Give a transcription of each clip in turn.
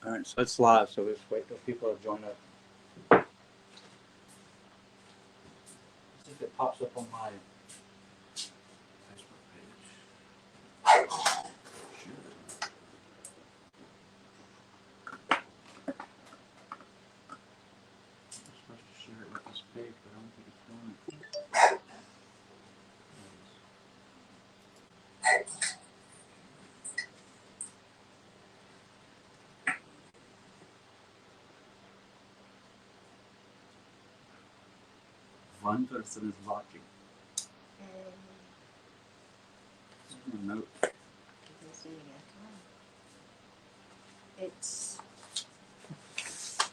All right, so it's live, so let's wait till people have joined up. See if it pops up on my Facebook page. Sure. I'm supposed to share it with this page, but I don't think it's doing it. One person is watching. Note. It's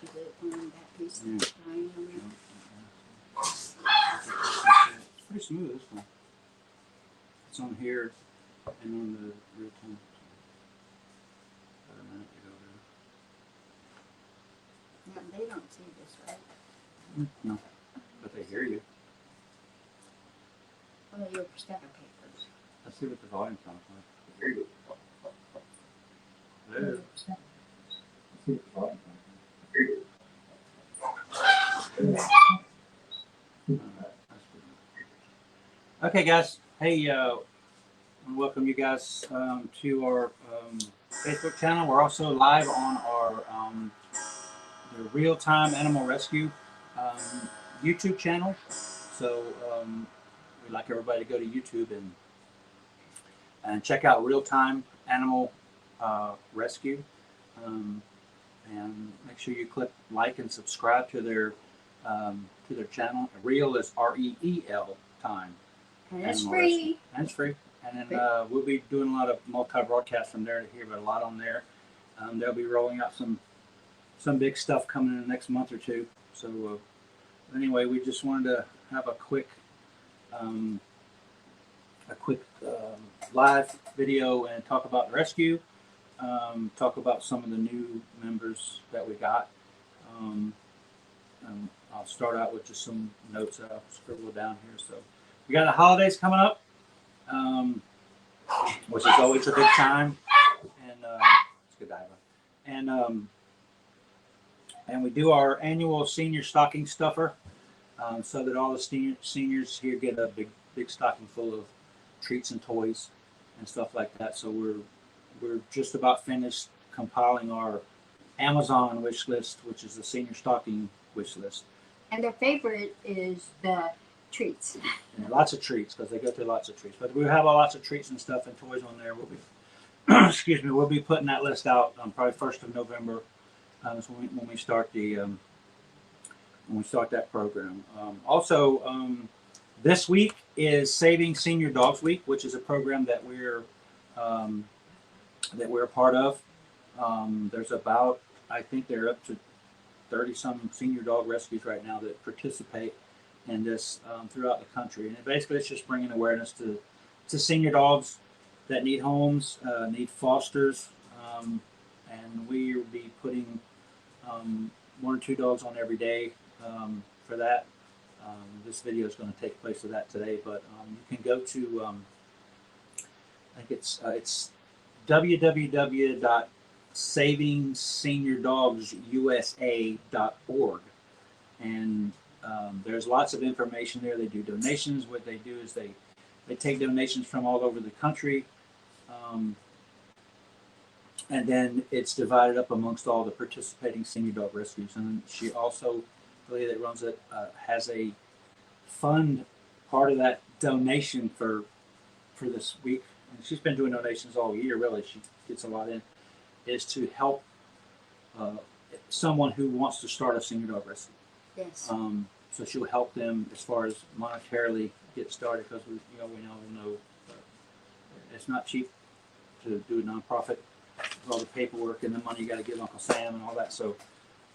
is it on that piece of line on there? It's pretty smooth, this one. It's on here and on the real time. About a minute to go No, they don't see this, right? there. No, but they hear you. Well, your stack of papers. Let's see what the volume sounds like. Hello. Let's see what the volume sounds like. Okay, guys. Hey, I welcome you guys to our Facebook channel. We're also live on our the Real Time Animal Rescue YouTube channel. So we'd like everybody to go to YouTube and check out Real Time Animal Rescue, and make sure you click like and subscribe to their channel. Real is REEL time. And it's free. And it's free. And then we'll be doing a lot of multi-broadcasts from there to here, but a lot on there. They'll be rolling out some big stuff coming in the next month or two. So anyway, we just wanted to have a quick live video and talk about the rescue. Talk about some of the new members that we got. I'll start out with just some notes that I'll scribble down here. So we got the holidays coming up, which is always a big time, and it's good, Iva. And we do our annual senior stocking stuffer, so that all the seniors here get a big stocking full of treats and toys and stuff like that. So we're just about finished compiling our Amazon wish list, which is the senior stocking wish list. And their favorite is the treats. And lots of treats, because they go through lots of treats. But we have lots of treats and stuff and toys on there. We'll be, excuse me, we'll be putting that list out probably 1st of November. Is when we start that program. Also, this week is Saving Senior Dogs Week, which is a program that we're a part of. There's about, I think they're up to 30-some senior dog rescues right now that participate in this throughout the country. And basically, it's just bringing awareness to senior dogs that need homes, need fosters, and we will be putting 1 or 2 dogs on every day for that. This video is going to take place of that today, but you can go to I think it's www.savingseniordogsusa.org, and there's lots of information there. They do donations. What they do is they take donations from all over the country, and then it's divided up amongst all the participating senior dog rescues. And she also, the lady that runs it, has a fund part of that donation for this week. And she's been doing donations all year, really. She gets a lot in, is to help someone who wants to start a senior dog rescue. Yes. So she'll help them as far as monetarily get started, because we know it's not cheap to do a nonprofit with all the paperwork and the money you got to give Uncle Sam and all that. So.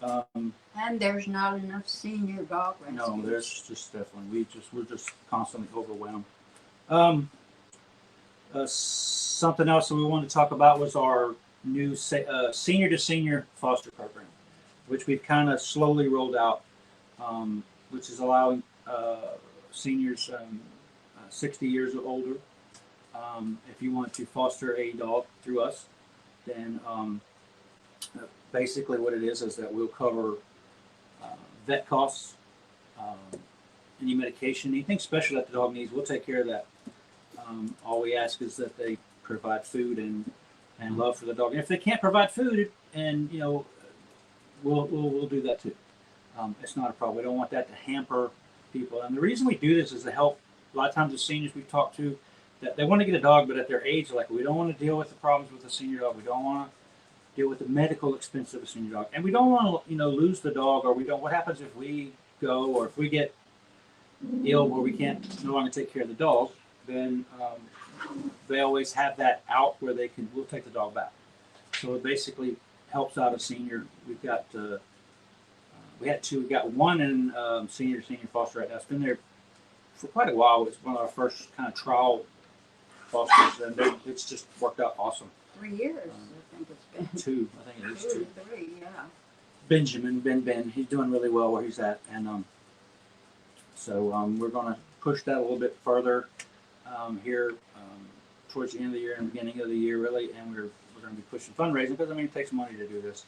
And there's not enough senior dog rescues. No, there's just definitely we're just constantly overwhelmed. Something else that we wanted to talk about was our new senior to senior foster program, which we've kind of slowly rolled out, which is allowing seniors 60 years or older, if you want to foster a dog through us, then Basically, what it is that we'll cover vet costs, um, any medication, anything special that the dog needs. We'll take care of that. All we ask is that they provide food and love for the dog. And if they can't provide food, and we'll do that too. It's not a problem. We don't want that to hamper people. And the reason we do this is to help. A lot of times the seniors we've talked to, that they want to get a dog, but at their age, like, we don't want to deal with the problems with a senior dog. We don't want to deal with the medical expense of a senior dog, and we don't want to lose the dog, or we don't. What happens if we go, or if we get ill where we can't no longer take care of the dog? Then they always have that out where we'll take the dog back. So it basically helps out a senior. We've got we had two. We got one in senior foster right now. It's been there for quite a while. It's one of our first kind of trial fosters, and it's just worked out awesome. 3 years, I think it's been. Two, I think it is two. 3, yeah. Benjamin, Ben, he's doing really well where he's at, and so we're going to push that a little bit further here towards the end of the year and beginning of the year, really, and we're going to be pushing fundraising, because it takes money to do this,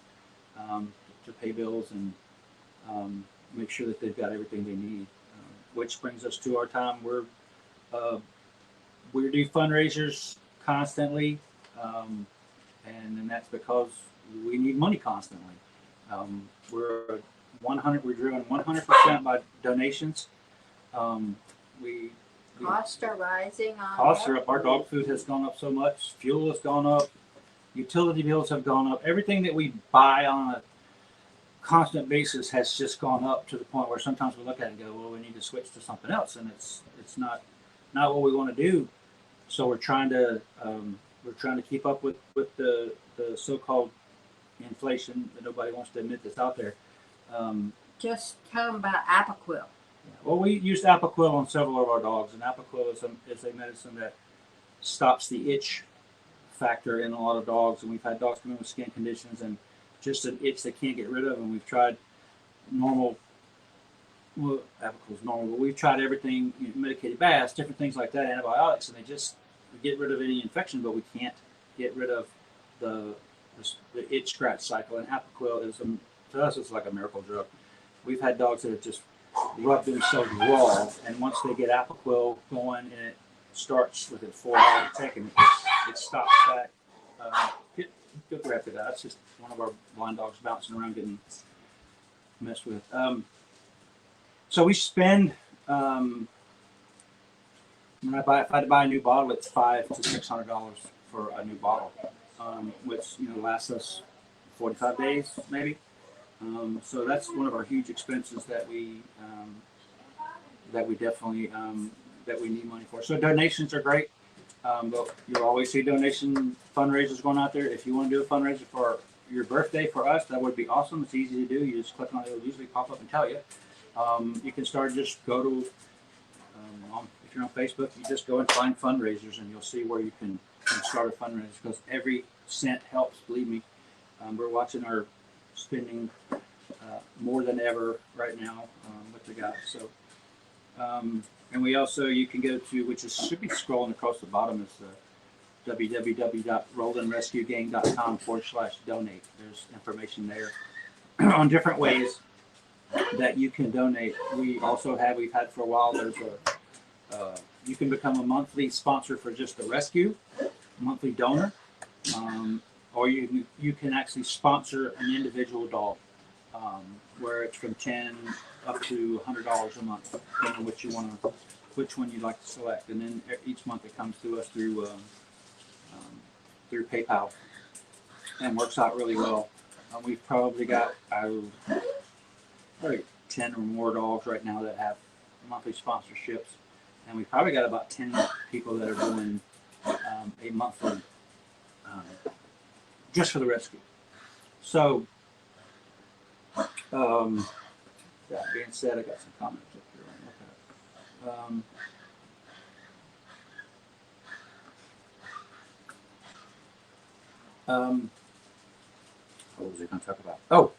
to pay bills and make sure that they've got everything they need. Which brings us to our time. We do fundraisers constantly, and that's because we need money constantly. We're driven 100% by donations. Costs are rising on Costs are up. Our dog food has gone up so much. Fuel has gone up. Utility bills have gone up. Everything that we buy on a constant basis has just gone up to the point where sometimes we look at it and go, well, we need to switch to something else, and it's not what we want to do. So we're trying to keep up with the so-called inflation that nobody wants to admit that's out there. Just tell them about Apoquil. Well, we used Apoquil on several of our dogs, and Apoquil is a medicine that stops the itch factor in a lot of dogs. And we've had dogs come in with skin conditions and just an itch they can't get rid of. And we've tried Apoquil's normal, but we've tried everything, medicated baths, different things like that, antibiotics, and they just get rid of any infection, but we can't get rid of the itch scratch cycle. And Apoquil to us, it's like a miracle drug. We've had dogs that have just rubbed themselves raw, and once they get Apoquil going, and it starts within 4 hours of taking it stops that. Go grab it. That's just one of our blind dogs bouncing around getting messed with. So we spend, if I had to buy a new bottle, it's $500 to $600 for a new bottle, which lasts us 45 days maybe. So that's one of our huge expenses that we definitely that we need money for. So donations are great, but you'll always see donation fundraisers going out there. If you want to do a fundraiser for your birthday for us, that would be awesome. It's easy to do. You just click on it; it'll usually pop up and tell you. You can just go to if you're on Facebook, you just go and find fundraisers, and you'll see where you can start a fundraiser, because every cent helps. Believe me, we're watching our spending more than ever right now with the guys. So, and we also, you can go to, which should be scrolling across the bottom, is www.rolandrescuegang.com/donate. There's information there on different ways that you can donate. We've had for a while, you can become a monthly sponsor for just the rescue, monthly donor, or you can actually sponsor an individual dog, where it's from $10 up to $100 a month, depending on which one you'd like to select. And then each month it comes to us through PayPal, and works out really well. We've probably got probably 10 or more dogs right now that have monthly sponsorships, and we've probably got about 10 people that are doing a monthly just for the rescue. So, that being said, I got some comments up here. What was I going to talk about? Oh,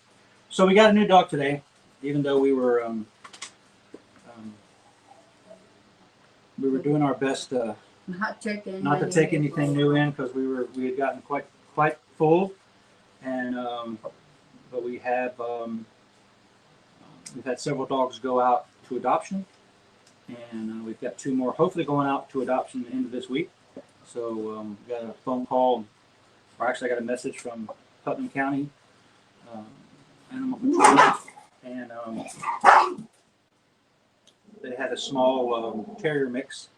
so we got a new dog today, even though we were doing our best not to take anything new in, because we had gotten quite full and but we've had several dogs go out to adoption, and we've got 2 more hopefully going out to adoption at the end of this week. So we got a phone call, or actually I got a message from Putnam County Animal Control, and they had a small terrier mix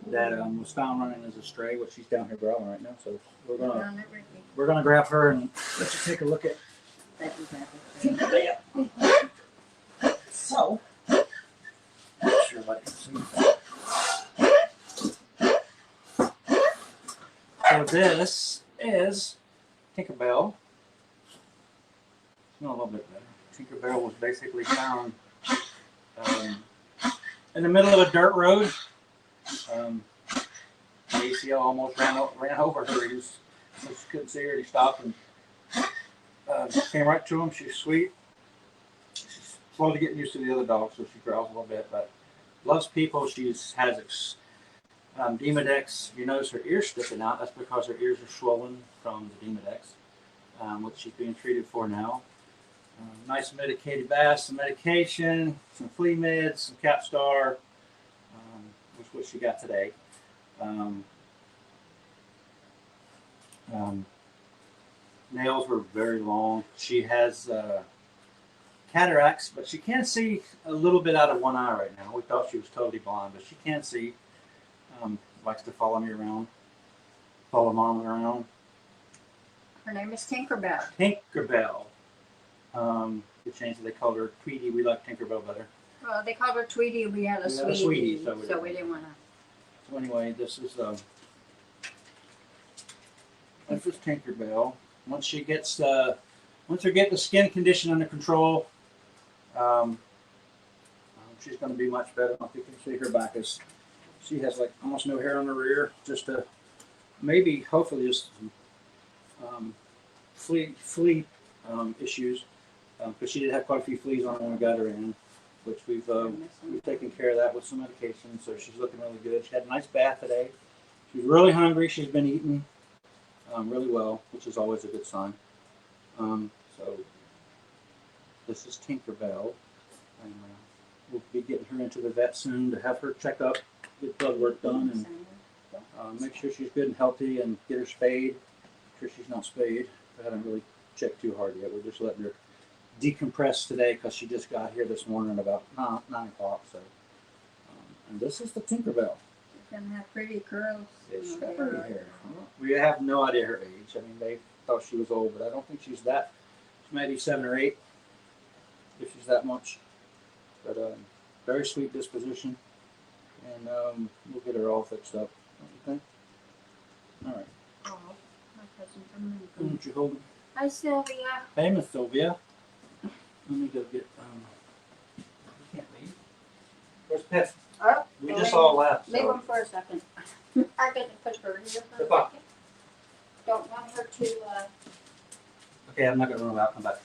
that was found running as a stray, which she's down here growling right now. So we're gonna grab her and let you take a look at. So, not sure if I can see that. So this is Tinkerbell. Smell a little bit better. Tinkerbell was basically found in the middle of a dirt road. The ACL almost ran over her. He couldn't see her. He stopped and came right to him. She's sweet. She's slow to get used to the other dogs, so she growls a little bit, but loves people. She has Demodex. You notice her ears sticking out. That's because her ears are swollen from the Demodex, which she's being treated for now. Nice medicated bath, some medication, some flea meds, some Capstar, which is what she got today. Nails were very long. She has cataracts, but she can see a little bit out of one eye right now. We thought she was totally blind, but she can see. Likes to follow me around, follow Mom around. Her name is Tinkerbell. Tinkerbell. The change they called her Tweety. We like Tinkerbell better. Well, they called her Tweety. We had a Sweetie, so we didn't want to. So anyway, this is Tinkerbell. Once she gets once we get the skin condition under control, she's going to be much better. I think you can see her back is she has like almost no hair on her rear, just maybe hopefully just flea issues, because she did have quite a few fleas on her when we got her in, which we've taken care of that with some medication. So she's looking really good. She had a nice bath today. She's really hungry. She's been eating really well, which is always a good sign. So this is Tinkerbell, and we'll be getting her into the vet soon to have her check up, get blood work done, and make sure she's good and healthy, and get her spayed. Make sure she's not spayed. I haven't really checked too hard yet. We're just letting her decompress today because she just got here this morning about 9 o'clock. So, and this is the Tinkerbell. She's gonna have pretty curls. It's got pretty hair. We have no idea her age. I mean, they thought she was old, but I don't think she's that. She may be 7 or 8, if she's that much. But very sweet disposition, and we'll get her all fixed up. Don't you think? All right. Oh, my cousin from Lincoln. Why don't you hold it? Hi, Sylvia. Hey, Miss Sylvia. Let me go get. You can't leave. Where's Pep? Oh, We just all left. Leave So. them for a second. I get to put her here for a Peppa. second. Don't want her to. Okay, I'm not gonna run out. Come back.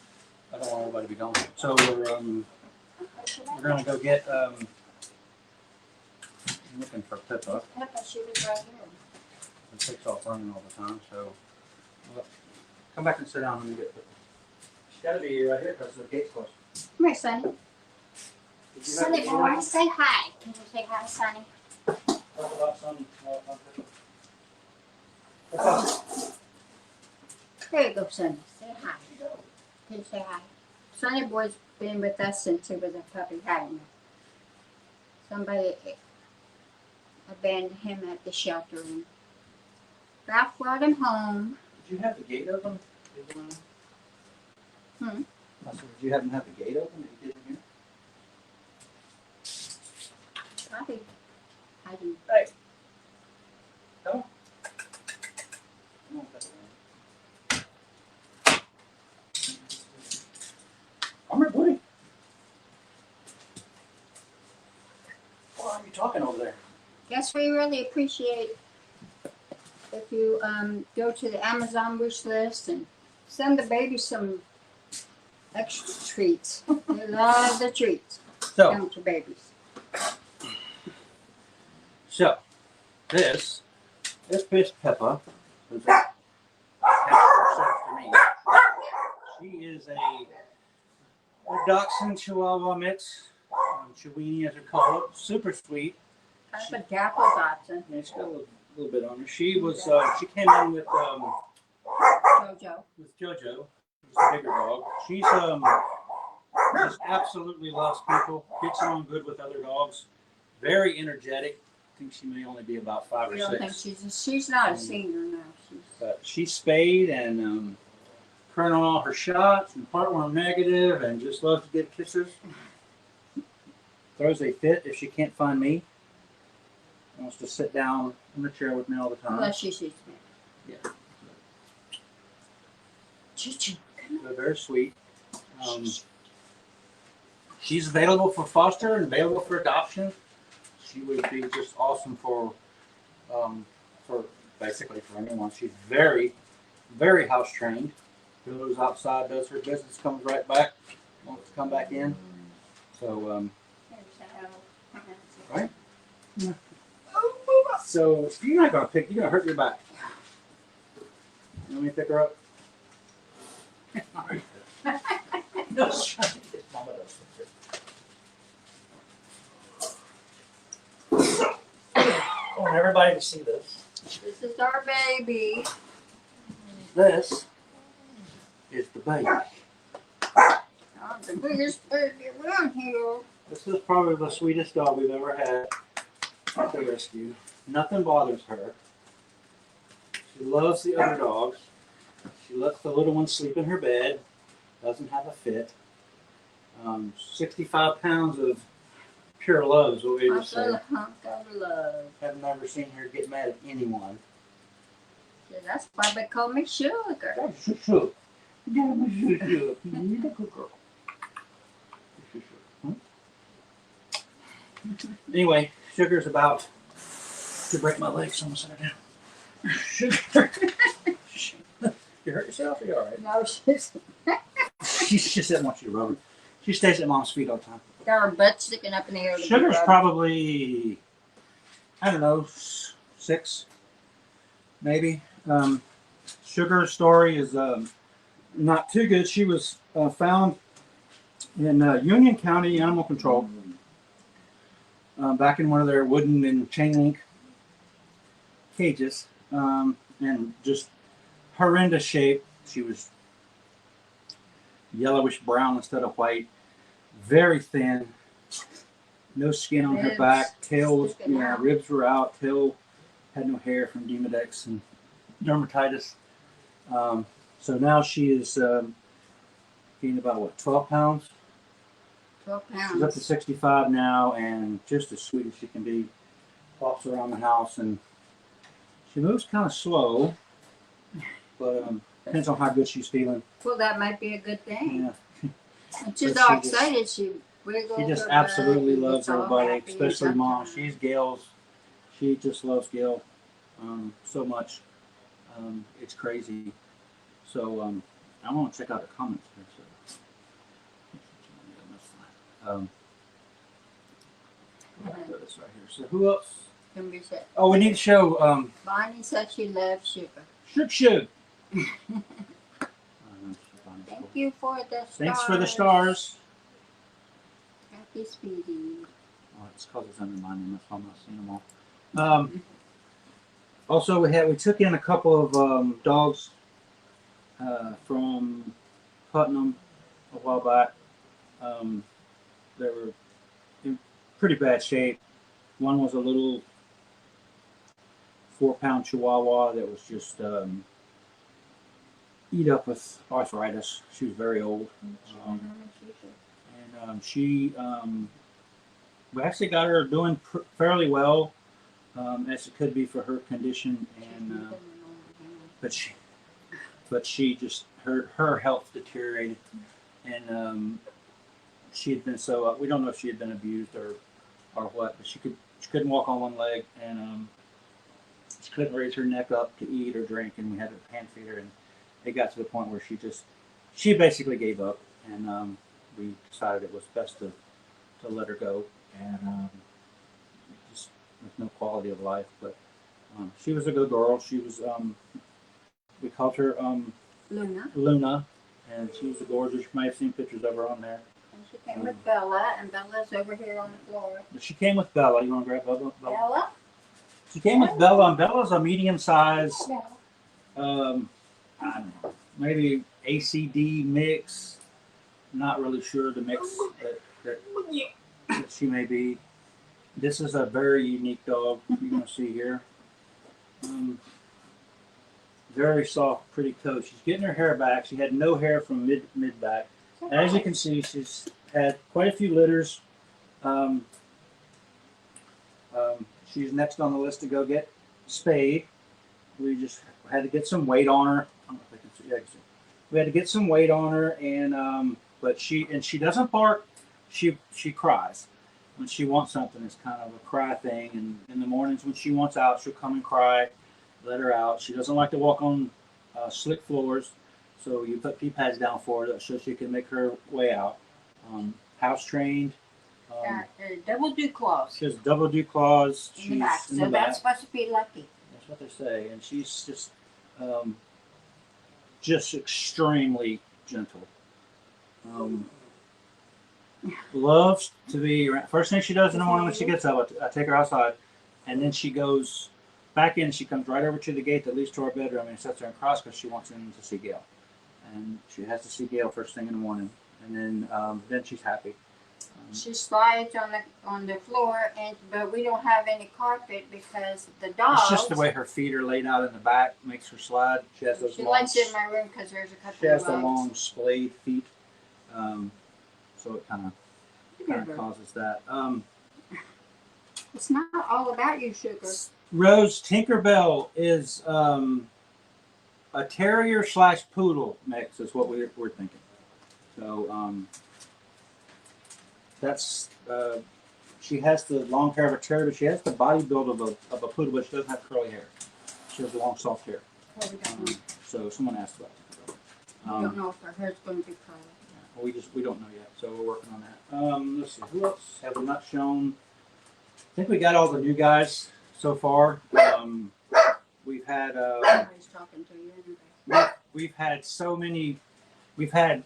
I don't want everybody to be gone. So we're gonna go get. I'm looking for Peppa. Peppa, she was right here. It takes off running all the time. So come back and sit down and get Peppa. She's got to be right here because the gate's closed. Come here, Sonny. Sonny, boy, say hi. Can you say hi, Sonny? Talk about some. Peppa. There you go, Sonny. Say hi. Can you say hi? Sonny boy's been with us since he was a puppy. Hadn't he? Somebody abandoned him at the shelter, and Ralph brought him home. Did you have the gate open? Hmm? I said, did you happen to have the gate open that you did in here? Probably. I didn't. Hey. Come on. Come on, Peppa. I'm your buddy. Why are you talking over there? Guess we really appreciate if you go to the Amazon wish list and send the baby some extra treats. They love the treats. So, Don't to babies. this is Peppa. Who's that? That's herself to me. She is a Dachshund Chihuahua mix. Chiweenie, as we call it. Super sweet. Type of Dapple Dotson. Yeah, she's got a little bit on her. She was. She came in with Jojo. JoJo, who's a bigger dog. She's just absolutely loves people. Gets along good with other dogs. Very energetic. I think she may only be about 5 or You don't 6. think she's not a senior now. But she's spayed and current on all her shots and heartworm negative and just loves to give kisses. Throws a fit if she can't find me. Wants to sit down in the chair with me all the time. Unless she sees me. Yeah. Choo-choo. They're very sweet. She's available for foster and available for adoption. She would be just awesome for basically for anyone. She's very, very house trained. Goes outside, does her business, comes right back, wants to come back in. So, right? Yeah. So you're not gonna pick. You're gonna hurt your back. You want me to pick her up? No, Mama does. I want everybody to see this. This is our baby. This is the baby. Oh, the biggest baby around here. This is probably the sweetest dog we've ever had at the rescue. Nothing bothers her. She loves the other dogs. She lets the little one sleep in her bed. Doesn't have a fit. 65 pounds of pure love is what we just say. Hunk of love. I've never seen her get mad at anyone. Yeah, that's why they call me Sugar. That's Sugar. You're a good girl. Anyway, Sugar's about to break my leg, so I'm gonna set her down. Sugar. You hurt yourself? Are you alright? No, She just doesn't want you to rub her. She stays at mom's feet all the time. got her butt sticking up in the air. Sugar's probably, I don't know, 6, maybe. Sugar's story is not too good. She was found in Union County Animal Control back in one of their wooden and chain link cages, and just horrendous shape. She was yellowish brown instead of white, very thin, no skin on her back, tail was, ribs were out, tail had no hair from Demodex and dermatitis. So now she is gained about 12 pounds? 12 pounds. She's up to 65 now and just as sweet as she can be. Walks around the house and she moves kind of slow, but depends on how good she's feeling. Well, that might be a good thing. Yeah. And she's all excited. She wiggles. She just her absolutely butt, loves gets all everybody, happy especially Mom. sometimes. She's Gail's. She just loves Gail so much. It's crazy. So I want to check out the comments here. So. Put this right here. So who else? Can be said. Oh, we need to show Bonnie said she loves Sugar. Shug. Thank you for the stars. Thanks for the stars. Happy Speedy. Oh, it's because it's under my name. That's why I'm not seeing them all. Also, we took in a couple of dogs from Putnam a while back. They were in pretty bad shape. One was a little 4-pound Chihuahua that was just eat up with arthritis. She was very old. We actually got her doing fairly well, as it could be for her condition, and but she just her health deteriorated, and she had been so we don't know if she had been abused or what, but she couldn't walk on one leg, and she couldn't raise her neck up to eat or drink, and we had to hand feed her, and it got to the point where she basically gave up, and we decided it was best to let her go, and just with no quality of life. But she was a good girl. She was we called her Luna. Luna, And she's gorgeous. You might have seen pictures of her on there. And she came with Bella, and Bella's over here on the floor. She came with Bella. You want to grab Bella? Bella? She came with Bella, and Bella's a medium-sized, I don't know, maybe ACD mix. Not really sure the mix that she may be. This is a very unique dog you're going to see here. Very soft, pretty coat. She's getting her hair back. She had no hair from mid back. As you can see, she's had quite a few litters. She's next on the list to go get spayed. We just had to get some weight on her. I don't know if I can see. Yeah, I can see. We had to get some weight on her, and but she doesn't bark. She cries when she wants something. It's kind of a cry thing. And in the mornings when she wants out, she'll come and cry. Let her out. She doesn't like to walk on slick floors, so you put pee pads down for her so she can make her way out. House trained. Double dew claws. She has double dew claws. In the back. So that's supposed to be lucky. That's what they say. And she's just extremely gentle. Loves to be around. First thing she does in the morning when she gets up, I take her outside, and then she goes back in. She comes right over to the gate that leads to our bedroom and sits there and cries because she wants in to see Gail. And she has to see Gail first thing in the morning, and then she's happy. She slides on the floor, but we don't have any carpet because the dogs. It's just the way her feet are laid out in the back makes her slide. She has those. She likes it in my room because there's a couple. She has of the long splayed feet, so it kind of causes that. It's not all about you, Sugar. Rose Tinkerbell is a terrier / poodle mix is what we're thinking. So that's she has the long hair of a terrier, but she has the body build of a poodle, but she doesn't have curly hair. She has long, soft hair. So someone asked about it. We don't know if her hair's going to be curly. Yeah, we don't know yet, so we're working on that. Let's see, who else have we not shown? I think we got all the new guys so far. We've had Nobody's talking to you anyway. we've had so many. We've had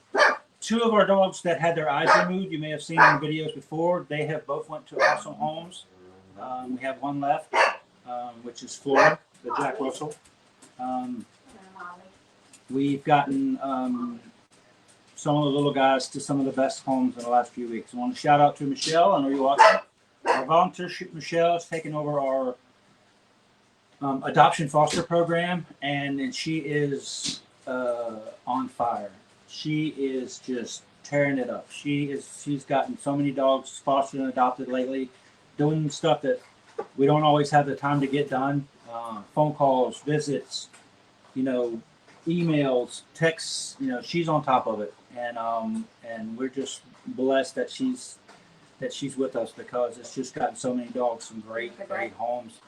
2 of our dogs that had their eyes removed. You may have seen in the videos before. They have both went to awesome homes. We have one left, which is Florida, the Jack Russell. We've gotten some of the little guys to some of the best homes in the last few weeks. I want to shout out to Michelle. I know you're watching. Our volunteer Michelle has taken over our adoption foster program, and she is on fire. She is just tearing it up. She's gotten so many dogs fostered and adopted lately, doing stuff that we don't always have the time to get done. Phone calls, visits, emails, texts. She's on top of it, and we're just blessed that she's with us because it's just gotten so many dogs, some great homes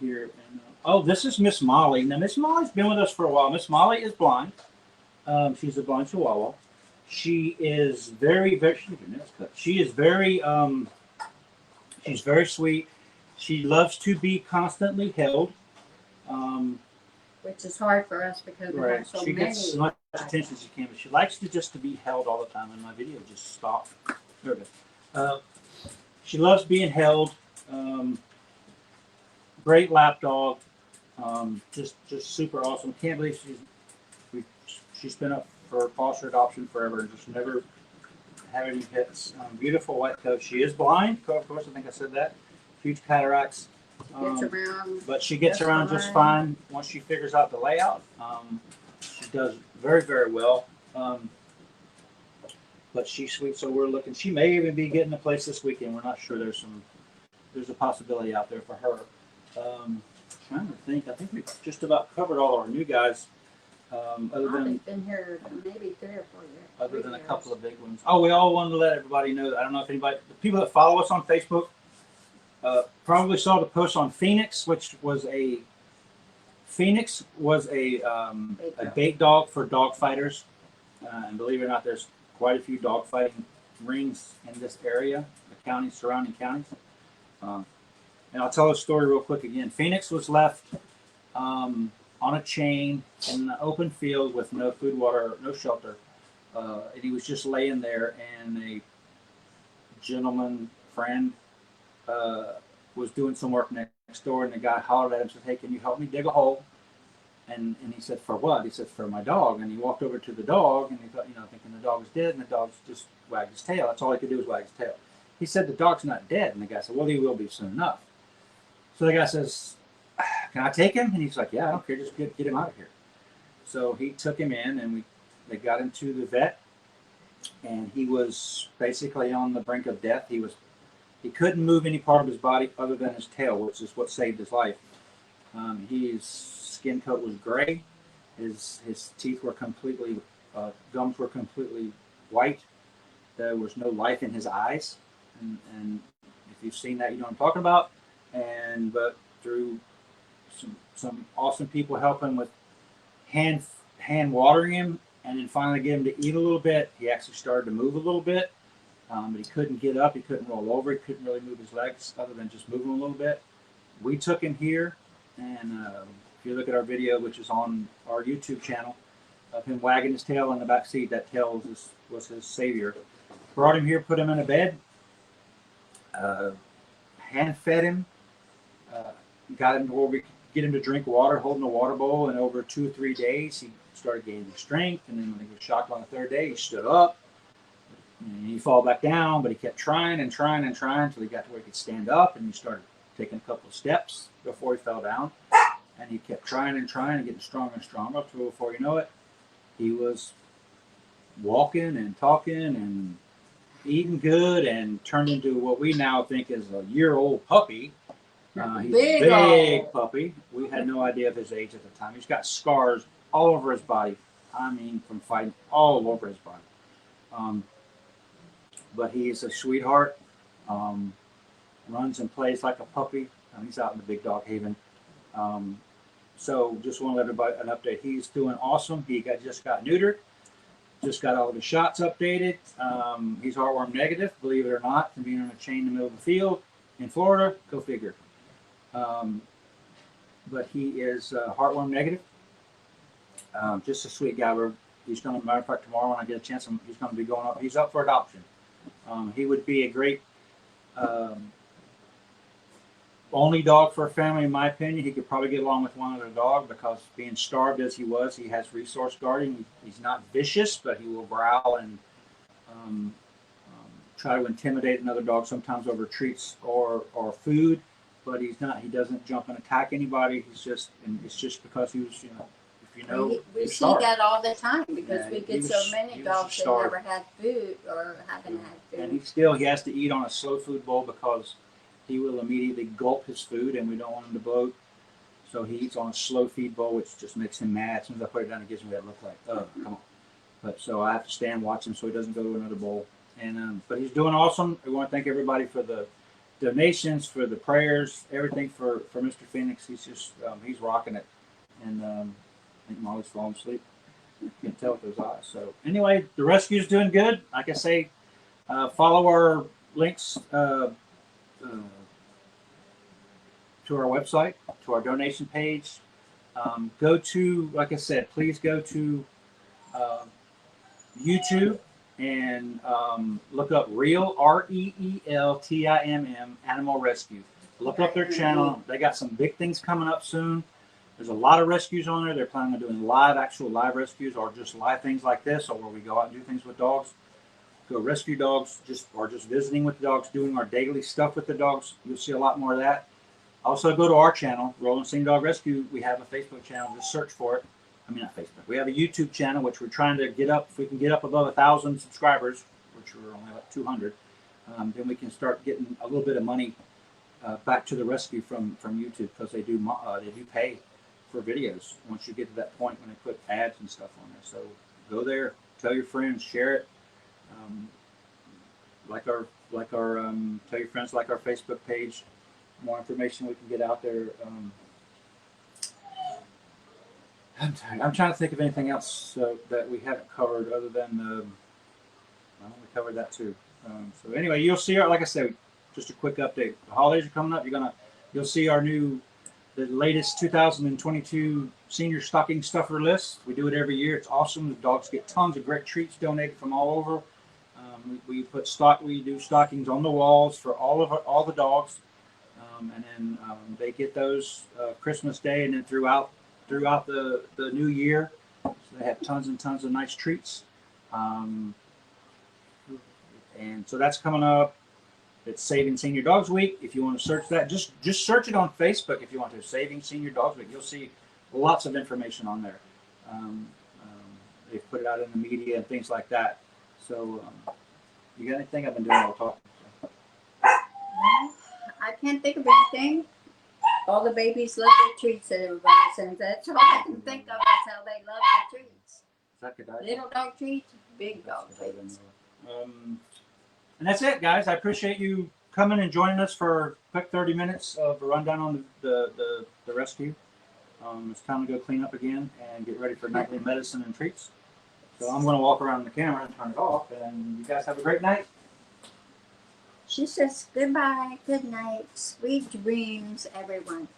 here. And, this is Miss Molly. Now, Miss Molly's been with us for a while. Miss Molly is blind. She's a blind Chihuahua. She is very, very. She is very. She's very sweet. She loves to be constantly held. Which is hard for us because we have so many. She gets as much attention as she can, but she likes to be held all the time. And my video just stopped. There it is. She loves being held. Great lap dog. Just super awesome. Can't believe she's been up for foster adoption forever and just never had any hits. Beautiful white coat. She is blind, of course. I think I said that. Huge cataracts. But she gets around just fine once she figures out the layout. She does very, very well. But she's sweet, so we're looking. She may even be getting a place this weekend. We're not sure. There's a possibility out there for her. Trying to think. I think we've just about covered all our new guys. Other than been here maybe 3 or 4 years. Other than a couple of big ones. We all wanted to let everybody know. I don't know if anybody, the people that follow us on Facebook, probably saw the post on Phoenix, which was a bait dog for dog fighters. And believe it or not, there's quite a few dog fighting rings in this area, the counties, surrounding counties. And I'll tell a story real quick again. Phoenix was left on on a chain in an open field with no food, water, no shelter. And he was just laying there, and a gentleman friend was doing some work next door, and the guy hollered at him and said, "Hey, can you help me dig a hole?" And he said, "For what?" He said, "For my dog." And he walked over to the dog, and he thought, thinking the dog was dead, and the dog just wagged his tail. That's all he could do was wag his tail. He said, "The dog's not dead." And the guy said, "Well, he will be soon enough." So the guy says, "Can I take him?" And he's like, "Yeah, I don't care. Just get him out of here." So he took him in, and they got him to the vet, and he was basically on the brink of death. He couldn't move any part of his body other than his tail, which is what saved his life. His skin coat was gray. His teeth were completely, gums were completely white. There was no life in his eyes, and if you've seen that, you know what I'm talking about. But through some awesome people helping with hand watering him, and then finally get him to eat a little bit, he actually started to move a little bit. But he couldn't get up, he couldn't roll over, he couldn't really move his legs other than just moving a little bit. We took him here, and if you look at our video, which is on our YouTube channel, of him wagging his tail in the back seat, that tail was his savior. Brought him here, put him in a bed, hand fed him, got him to where we could get him to drink water, holding a water bowl, and over 2 or 3 days, he started gaining strength, and then when he was shocked on the 3rd day, he stood up. And he fell back down, but he kept trying and trying and trying until he got to where he could stand up, and he started taking a couple of steps before he fell down. And he kept trying and trying and getting stronger and stronger until before you know it, he was walking and talking and eating good and turned into what we now think is a year-old puppy. He's a big puppy. We had no idea of his age at the time. He's got scars all over his body. I mean, from fighting all over his body. But he is a sweetheart. Runs and plays like a puppy. He's out in the big dog haven. So just want to let everybody an update. He's doing awesome. He just got neutered. Just got all of his shots updated. He's heartworm negative, believe it or not, from being on a chain in the middle of the field in Florida. Go figure. But he is heartworm negative. Just a sweet guy. He's going to, matter of fact, tomorrow when I get a chance, he's going to be going up. He's up for adoption. He would be a great only dog for a family, in my opinion. He could probably get along with one other dog because being starved as he was, he has resource guarding. He's not vicious, but he will growl and try to intimidate another dog sometimes over treats or food. But he's not. He doesn't jump and attack anybody. It's just because he was, we see that all the time because we get so many dogs that never had food or haven't had food. And he has to eat on a slow food bowl because he will immediately gulp his food, and we don't want him to bloat. So he eats on a slow feed bowl, which just makes him mad. As soon as I put it down, it gives me that look like, oh, come on. But so I have to stand and watch him so he doesn't go to another bowl. And but he's doing awesome. We want to thank everybody for the donations, for the prayers, everything for Mr. Phoenix. He's just he's rocking it. And I think Molly's falling asleep. You can tell with those eyes. So anyway, the rescue's doing good. Like I say, follow our links to our website, to our donation page. Go to, like I said, please go to YouTube and look up Reel, REELTIMM, Animal Rescue. Look up their channel. They got some big things coming up soon. There's a lot of rescues on there. They're planning on doing actual live rescues, or just live things like this, or where we go out and do things with dogs. Go rescue dogs, just visiting with the dogs, doing our daily stuff with the dogs. You'll see a lot more of that. Also, go to our channel, Roland Sing Dog Rescue. We have a Facebook channel. Just search for it. I mean, not Facebook. We have a YouTube channel, which we're trying to get up. If we can get up above 1,000 subscribers, which we're only like 200, then we can start getting a little bit of money back to the rescue from YouTube, because they do pay for videos once you get to that point when they put ads and stuff on there. So go there, tell your friends, share it. Tell your friends, like our Facebook page. More information we can get out there. I'm trying to think of anything else that we haven't covered other than we covered that too. So anyway, you'll see like I said, just a quick update. The holidays are coming up. You'll see our new the latest 2022 senior stocking stuffer list. We do it every year. It's awesome. The dogs get tons of great treats donated from all over. We do stockings on the walls for all the dogs, and then they get those Christmas Day and then throughout the new year. So they have tons and tons of nice treats, and so that's coming up. It's Saving Senior Dogs Week. If you want to search that, just search it on Facebook. If you want to, Saving Senior Dogs Week, you'll see lots of information on there. They've put it out in the media and things like that. So, you got anything? I've been doing all talking. Well, I can't think of anything. All the babies love their treats that everybody sends. That's all I can think of. Is how they love the treats. Is that good? Little dog treats, big dog treats. And that's it, guys. I appreciate you coming and joining us for a quick 30 minutes of a rundown on the rescue. It's time to go clean up again and get ready for nightly medicine and treats. So I'm going to walk around the camera and turn it off, and you guys have a great night. She says goodbye, good night, sweet dreams, everyone.